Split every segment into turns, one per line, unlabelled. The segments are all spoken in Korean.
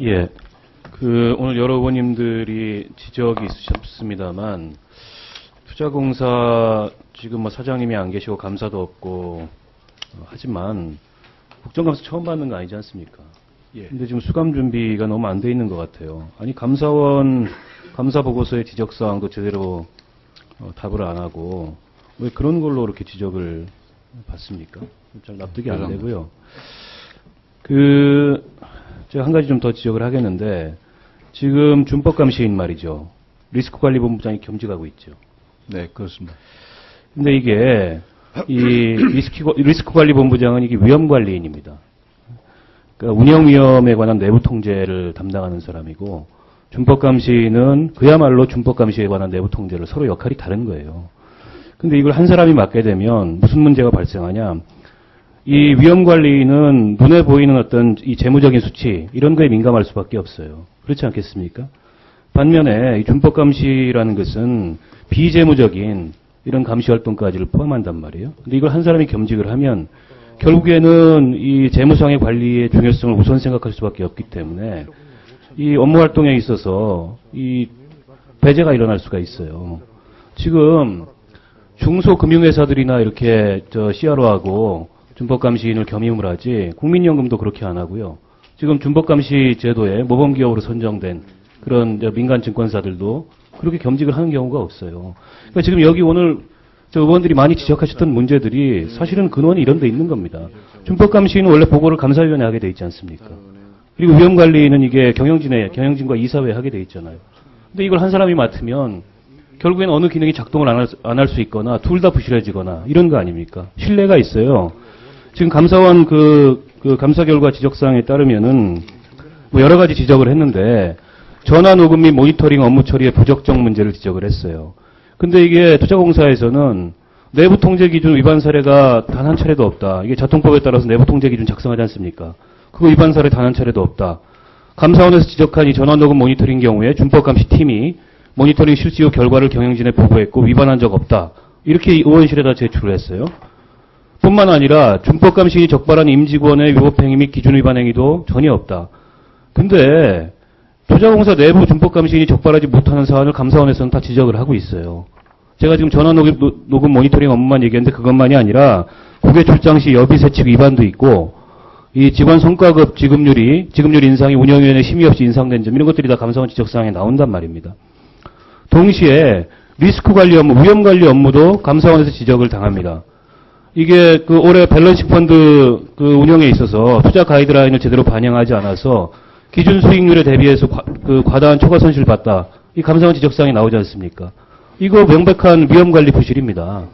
예. 오늘 여러 의원님들이 지적이 있으셨습니다만, 투자공사 지금 뭐 사장님이 안 계시고 감사도 없고, 하지만, 국정감사 처음 받는 거 아니지 않습니까? 예. 근데 지금 수감 준비가 너무 안 돼 있는 것 같아요. 아니, 감사원, 감사 보고서의 지적사항도 제대로 답을 안 하고, 왜 그런 걸로 이렇게 지적을 받습니까? 잘 납득이 안 되고요. 제가 한 가지 좀 더 지적을 하겠는데, 지금 준법감시인 말이죠. 리스크관리본부장이 겸직하고 있죠.
네, 그렇습니다.
근데 이게, 리스크관리본부장은 이게 위험관리인입니다. 그러니까 운영위험에 관한 내부 통제를 담당하는 사람이고, 준법감시는 그야말로 준법감시에 관한 내부 통제를 서로 역할이 다른 거예요. 근데 이걸 한 사람이 맡게 되면 무슨 문제가 발생하냐. 이 위험관리는 눈에 보이는 어떤 이 재무적인 수치, 이런 거에 민감할 수밖에 없어요. 그렇지 않겠습니까? 반면에 이 준법감시라는 것은 비재무적인 이런 감시활동까지를 포함한단 말이에요. 근데 이걸 한 사람이 겸직을 하면 결국에는 이 재무상의 관리의 중요성을 우선 생각할 수밖에 없기 때문에 이 업무 활동에 있어서 이 배제가 일어날 수가 있어요. 지금 중소금융회사들이나 이렇게 CRO하고 준법감시인을 겸임을 하지 국민연금도 그렇게 안 하고요. 지금 준법감시 제도에 모범기업으로 선정된 그런 민간 증권사들도 그렇게 겸직을 하는 경우가 없어요. 그러니까 지금 여기 오늘 의원들이 많이 지적하셨던 문제들이 사실은 근원이 이런 데 있는 겁니다. 준법감시인은 원래 보고를 감사위원회 하게 돼 있지 않습니까? 그리고 위험관리는 이게 경영진과 이사회 하게 돼 있잖아요. 근데 이걸 한 사람이 맡으면 결국엔 어느 기능이 작동을 안 할 수 있거나 둘 다 부실해지거나 이런 거 아닙니까? 신뢰가 있어요. 지금 감사원 감사 결과 지적사항에 따르면은 뭐 여러 가지 지적을 했는데 전화 녹음 및 모니터링 업무 처리의 부적정 문제를 지적을 했어요. 근데 이게 투자공사에서는 내부 통제 기준 위반 사례가 단 한 차례도 없다. 이게 자통법에 따라서 내부 통제 기준 작성하지 않습니까? 그거 위반 사례 단 한 차례도 없다. 감사원에서 지적한 이 전화 녹음 모니터링 경우에 준법감시팀이 모니터링 실시 후 결과를 경영진에 보고했고 위반한 적 없다. 이렇게 의원실에다 제출을 했어요. 뿐만 아니라 준법감시인이 적발한 임직원의 위법행위 및 기준 위반 행위도 전혀 없다. 근데 투자공사 내부 준법감시인이 적발하지 못하는 사안을 감사원에서는 다 지적을 하고 있어요. 제가 지금 전화 녹음 모니터링 업무만 얘기했는데 그것만이 아니라 국외 출장 시 여비세칙 위반도 있고 이 직원 성과급 지급률 인상이 운영위원회 심의 없이 인상된 점 이런 것들이 다 감사원 지적사항에 나온단 말입니다. 동시에 리스크 관리 업무, 위험 관리 업무도 감사원에서 지적을 당합니다. 이게 올해 밸런싱 펀드 운영에 있어서 투자 가이드라인을 제대로 반영하지 않아서 기준 수익률에 대비해서 과다한 초과 손실을 봤다. 이 감사원 지적사항이 나오지 않습니까? 이거 명백한 위험 관리 부실입니다.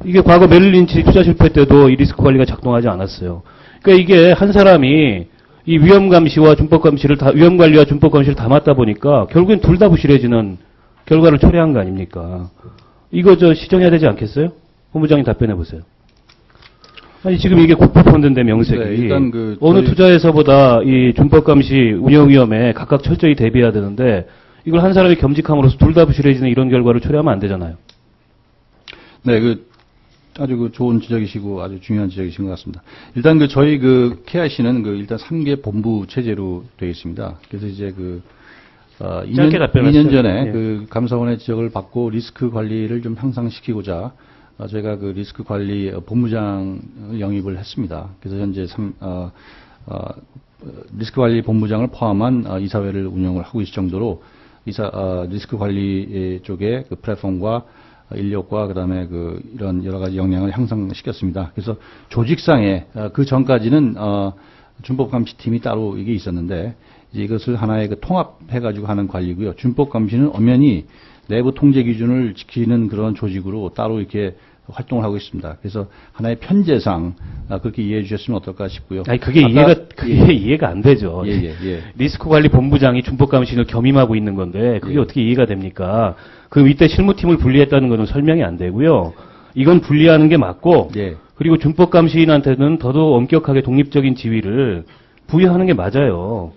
이게 과거 메릴 린치 투자 실패 때도 이 리스크 관리가 작동하지 않았어요. 그러니까 이게 한 사람이 이 위험 감시와 준법 감시를 위험 관리와 준법 감시를 다 맡다 보니까 결국엔 둘 다 부실해지는 결과를 초래한 거 아닙니까? 이거 시정해야 되지 않겠어요? 본부장님 답변해 보세요. 아니 지금 이게 국부펀드인데 명색이
네, 일단
어느 투자에서보다 이 준법감시 운영위험에 각각 철저히 대비해야 되는데 이걸 한 사람이 겸직함으로써 둘 다 부실해지는 이런 결과를 초래하면 안 되잖아요.
네, 아주 좋은 지적이시고 아주 중요한 지적이신 것 같습니다. 일단 저희 KIC는 일단 3개 본부 체제로 되어 있습니다. 그래서 이제 2년 전에
예.
감사원의 지적을 받고 리스크 관리를 좀 향상시키고자 저희가 리스크 관리 본부장 영입을 했습니다. 그래서 현재 리스크 관리 본부장을 포함한 이사회를 운영을 하고 있을 정도로 리스크 관리 쪽에 플랫폼과 인력과 그다음에 이런 여러 가지 역량을 향상시켰습니다. 그래서 조직상에 그 전까지는 준법감시팀이 따로 이게 있었는데 이제 이것을 하나의 통합해가지고 하는 관리고요. 준법감시는 엄연히 내부 통제 기준을 지키는 그런 조직으로 따로 이렇게 활동을 하고 있습니다. 그래서 하나의 편제상 그렇게 이해해 주셨으면 어떨까 싶고요.
아니 그게 이해가 안 되죠.
예.
리스크 관리 본부장이 준법감시인을 겸임하고 있는 건데 그게 어떻게 이해가 됩니까? 이때 실무팀을 분리했다는 것은 설명이 안 되고요. 이건 분리하는 게 맞고 그리고 준법감시인한테는 더더욱 엄격하게 독립적인 지위를 부여하는 게 맞아요.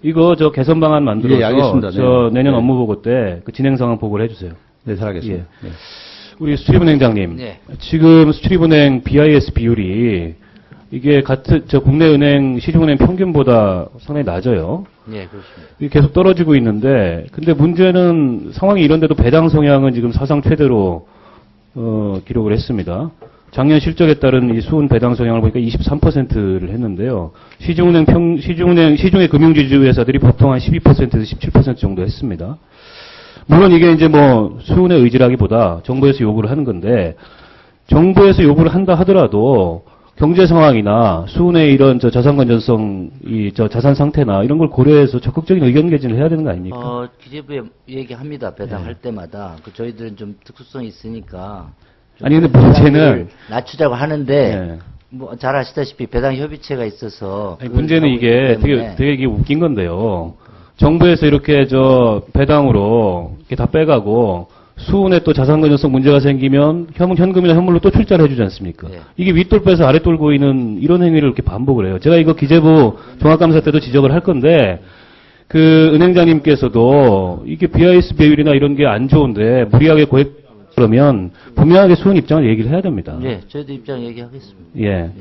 이거 개선 방안 만들어서
알겠습니다.
내년 업무 보고 때 진행 상황 보고를 해주세요.
네, 잘하겠습니다.
우리 수출입은행장님, 지금 수출입은행 BIS 비율이 이게 같은 저 국내 은행 시중은행 평균보다 상당히 낮아요.
네, 그렇습니다.
이게 계속 떨어지고 있는데, 근데 문제는 상황이 이런데도 배당 성향은 지금 사상 최대로 기록을 했습니다. 작년 실적에 따른 이 수은 배당 성향을 보니까 23%를 했는데요. 시중의 금융지주 회사들이 보통 한 12%에서 17% 정도 했습니다. 물론 이게 이제 뭐 수은의 의지라기보다 정부에서 요구를 하는 건데, 정부에서 요구를 한다 하더라도 경제 상황이나 수은의 이런 저 자산 건전성, 저 자산 상태나 이런 걸 고려해서 적극적인 의견 개진을 해야 되는 거 아닙니까?
기재부에 얘기합니다. 배당할 때마다. 저희들은 좀 특수성이 있으니까.
아니, 근데 문제는
낮추자고 하는데,
네.
뭐, 잘 아시다시피 배당 협의체가 있어서.
아니, 문제는 이게 되게 이게 웃긴 건데요. 정부에서 이렇게 배당으로 이렇게 다 빼가고 수은에 또 자산 건전성 문제가 생기면 현금이나 현물로 또 출자를 해주지 않습니까?
네.
이게 윗돌 빼서 아랫돌 고이는 이런 행위를 이렇게 반복을 해요. 제가 이거 기재부 종합감사 때도 지적을 할 건데 그 은행장님께서도 이게 BIS 배율이나 이런 게 안 좋은데 무리하게 고액 그러면 분명하게 수은 입장을 얘기를 해야 됩니다.
네, 저희도 입장 얘기하겠습니다.
예.
네.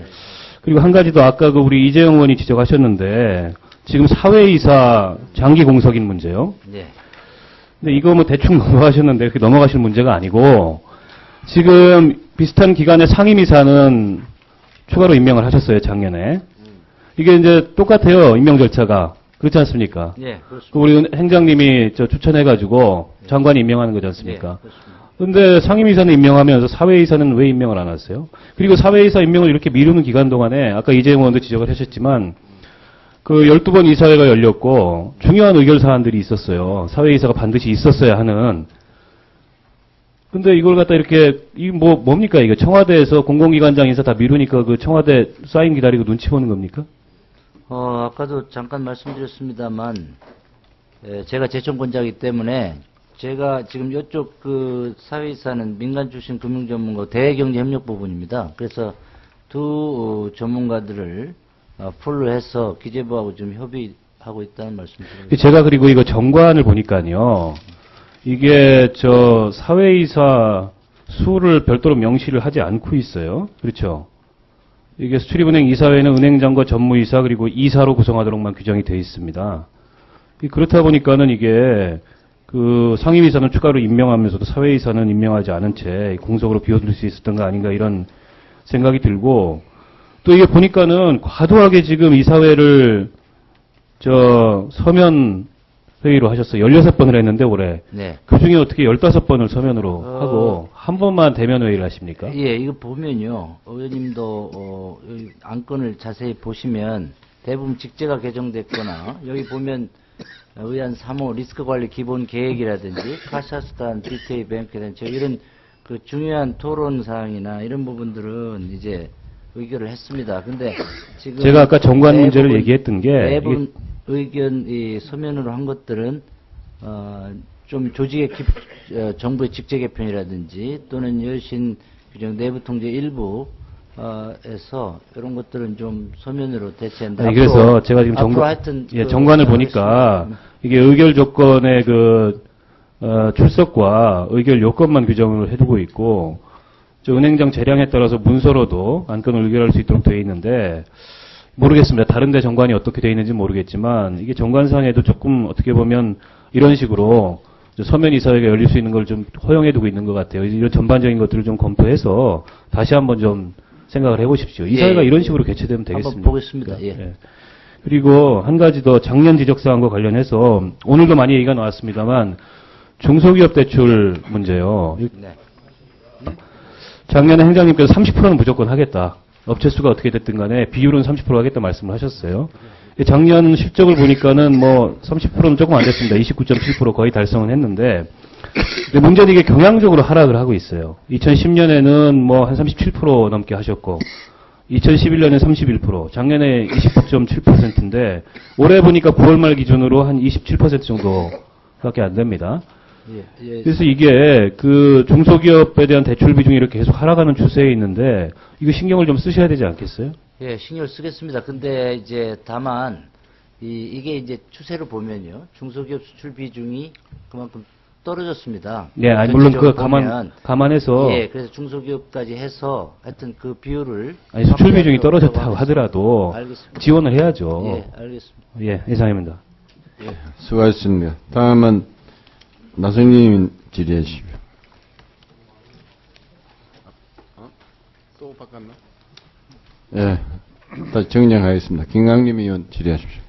그리고 한 가지 더 아까 그 우리 이재용 의원이 지적하셨는데 지금 사회이사 장기 공석인 문제요.
네.
근데 이거 뭐 대충 넘어가셨는데 이렇게 넘어가실 문제가 아니고 지금 비슷한 기간에 상임이사는 추가로 임명을 하셨어요, 작년에. 이게 이제 똑같아요, 임명 절차가. 그렇지 않습니까?
네, 그렇습니다.
그 우리 행장님이 추천해가지고 장관이 임명하는 거지 않습니까?
네, 그렇습니다.
근데 상임이사는 임명하면서 사회이사는 왜 임명을 안 했어요? 그리고 사회이사 임명을 이렇게 미루는 기간 동안에 아까 이재용 의원도 지적을 하셨지만 그 12번 이사회가 열렸고 중요한 의결 사안들이 있었어요. 사회이사가 반드시 있었어야 하는. 근데 이걸 갖다 이렇게 뭡니까 이거 청와대에서 공공기관장 인사 다 미루니까 그 청와대 사인 기다리고 눈치 보는 겁니까?
아까도 잠깐 말씀드렸습니다만 제가 재청권자이기 때문에 제가 지금 이쪽 그 사회이사는 민간 출신 금융 전문가 대외경제협력 부분입니다. 그래서 두 전문가들을 풀로 해서 기재부하고 좀 협의하고 있다는 말씀드립니다.
제가 그리고 이거 정관을 보니까요. 이게 사회이사 수를 별도로 명시를 하지 않고 있어요. 그렇죠? 이게 수출입은행 이사회는 은행장과 전무이사 그리고 이사로 구성하도록만 규정이 되어 있습니다. 그렇다 보니까는 이게 그 상임이사는 추가로 임명하면서도 사회이사는 임명하지 않은 채 공석으로 비워둘 수 있었던 거 아닌가 이런 생각이 들고 또 이게 보니까는 과도하게 지금 이사회를 서면 회의로 하셨어요. 16번을 했는데 올해.
네.
그 중에 어떻게 15번을 서면으로 하고 한 번만 대면 회의를 하십니까?
예, 이거 보면요. 의원님도 여기 안건을 자세히 보시면 대부분 직제가 개정됐거나 여기 보면 의안 3호 리스크 관리 기본 계획이라든지 카자흐스탄 BK 뱅크라든지 이런 그 중요한 토론 사항이나 이런 부분들은 이제 의결을 했습니다. 근데 지금
제가 아까 정관 문제를 얘기했던 게
대부분 의견이 서면으로 한 것들은 좀 조직의 정부의 직제 개편이라든지 또는 여신 규정 내부 통제 일부 에서 이런 것들은 좀 서면으로 대체한다.
아니, 그래서 제가 지금 정관을 보니까 이게 의결 조건의 출석과 의결 요건만 규정을 해두고 있고 은행장 재량에 따라서 문서로도 안건을 의결할 수 있도록 되어 있는데 모르겠습니다. 다른 데 정관이 어떻게 되어 있는지 모르겠지만 이게 정관상에도 조금 어떻게 보면 이런 식으로 서면 이사회가 열릴 수 있는 걸 좀 허용해두고 있는 것 같아요. 이런 전반적인 것들을 좀 검토해서 다시 한번 좀 생각을 해보십시오. 이사회가 이런 식으로 개최되면 되겠습니다.
한번 보겠습니다. 예.
예. 그리고 한 가지 더 작년 지적사항과 관련해서 오늘도 많이 얘기가 나왔습니다만 중소기업 대출 문제요.
네.
작년에 행장님께서 30%는 무조건 하겠다. 업체 수가 어떻게 됐든 간에 비율은 30% 하겠다 말씀을 하셨어요. 작년 실적을 보니까는 30%는 조금 안 됐습니다. 29.7% 거의 달성은 했는데 근데 문제는 이게 경향적으로 하락을 하고 있어요. 2010년에는 한 37% 넘게 하셨고 2011년에 31%, 작년에 29.7%인데 올해 보니까 9월 말 기준으로 한 27% 정도밖에 안 됩니다. 그래서 이게 그 중소기업에 대한 대출 비중이 이렇게 계속 하락하는 추세에 있는데 이거 신경을 좀 쓰셔야 되지 않겠어요?
예, 신경을 쓰겠습니다. 근데 이제 다만 이게 이제 추세를 보면요. 중소기업 수출 비중이 그만큼 떨어졌습니다.
네, 아니, 물론 그
전체적으로
감안해서
예, 그래서 중소기업까지 해서 하여튼 그 비율을
아니, 수출 비중이
확대하도록
떨어졌다고
하겠습니다.
하더라도
알겠습니다.
지원을 해야죠.
예, 알겠습니다.
예, 이상입니다.
수고하셨습니다. 다음은 나성님 질의해 주십시오. 또 바꿨나? 예, 다시 정리하겠습니다. 김강림 의원 질의하십시오.